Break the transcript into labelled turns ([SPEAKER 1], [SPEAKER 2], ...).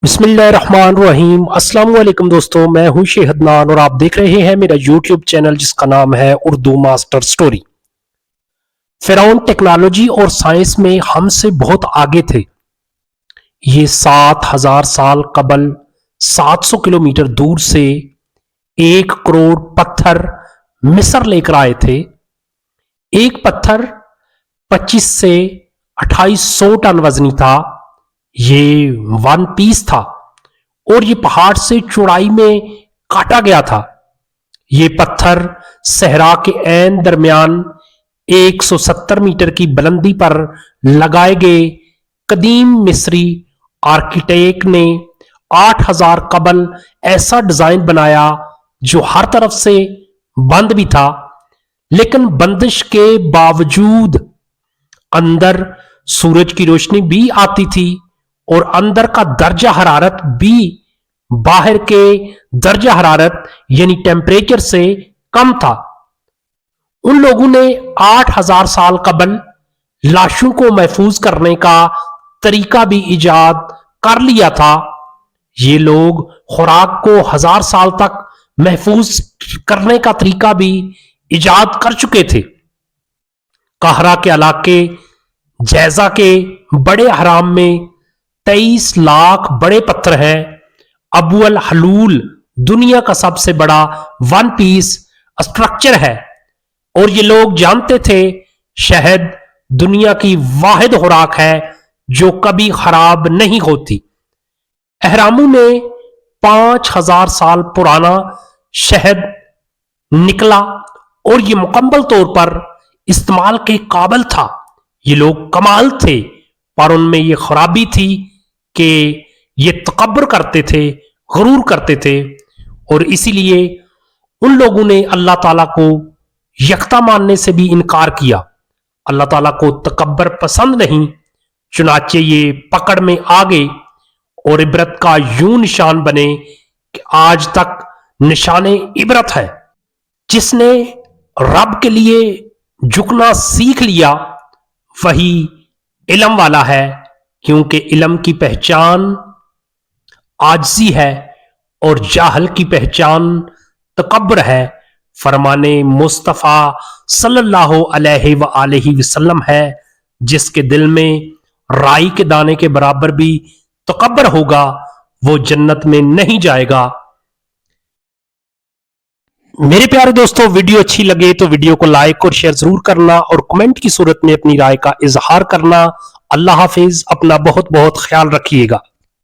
[SPEAKER 1] बिस्मिल्लाहिर्रहमानिर्रहीम। अस्सलाम वालेकुम दोस्तों, मैं हूं शेहदनान और आप देख रहे हैं मेरा यूट्यूब चैनल जिसका नाम है उर्दू मास्टर स्टोरी। फिरौन टेक्नोलॉजी और साइंस में हमसे बहुत आगे थे। ये 7,000 साल कबल 700 किलोमीटर दूर से 1 करोड़ पत्थर मिस्र लेकर आए थे। एक पत्थर 25 से 2800 टन वजनी था। ये वन पीस था और ये पहाड़ से चौड़ाई में काटा गया था। ये पत्थर सहरा के ऐन दरमियान 170 मीटर की बुलंदी पर लगाए गए कदीम मिस्री आर्किटेक्ट ने 8000 कबल ऐसा डिजाइन बनाया जो हर तरफ से बंद भी था, लेकिन बंदिश के बावजूद अंदर सूरज की रोशनी भी आती थी और अंदर का दर्जा हरारत भी बाहर के दर्जा हरारत यानी टेम्परेचर से कम था। उन लोगों ने 8000 साल कबल लाशों को महफूज करने का तरीका भी इजाद कर लिया था। ये लोग खुराक को 1000 साल तक महफूज करने का तरीका भी इजाद कर चुके थे। कहरा के इलाके जैजा के बड़े हराम में 23 लाख बड़े पत्थर हैं। अबू अल हलूल दुनिया का सबसे बड़ा वन पीस स्ट्रक्चर है और ये लोग जानते थे शहद दुनिया की वाहिद खुराक है जो कभी खराब नहीं होती। अहरामों में 5000 साल पुराना शहद निकला और ये मुकम्मल तौर पर इस्तेमाल के काबिल था। ये लोग कमाल थे, पर उनमें ये खराबी थी कि ये तकब्बर करते थे, गुरूर करते थे और इसीलिए उन लोगों ने अल्लाह ताला को यकता मानने से भी इनकार किया। अल्लाह ताला को तकब्बर पसंद नहीं, चुनाचे ये पकड़ में आ गए और इबरत का यूं निशान बने कि आज तक निशाने इबरत है। जिसने रब के लिए झुकना सीख लिया वही इल्म वाला है, क्योंकि इल्म की पहचान आजिज़ी है और जाहल की पहचान तकब्बर है। फरमाने मुस्तफ़ा सल्लल्लाहु अलैहि वसल्लम है, जिसके दिल में राई के दाने के बराबर भी तकब्बर होगा वो जन्नत में नहीं जाएगा। मेरे प्यारे दोस्तों, वीडियो अच्छी लगे तो वीडियो को लाइक और शेयर जरूर करना और कमेंट की सूरत में अपनी राय का इजहार करना। अल्लाह हाफिज, अपना बहुत बहुत ख्याल रखिएगा।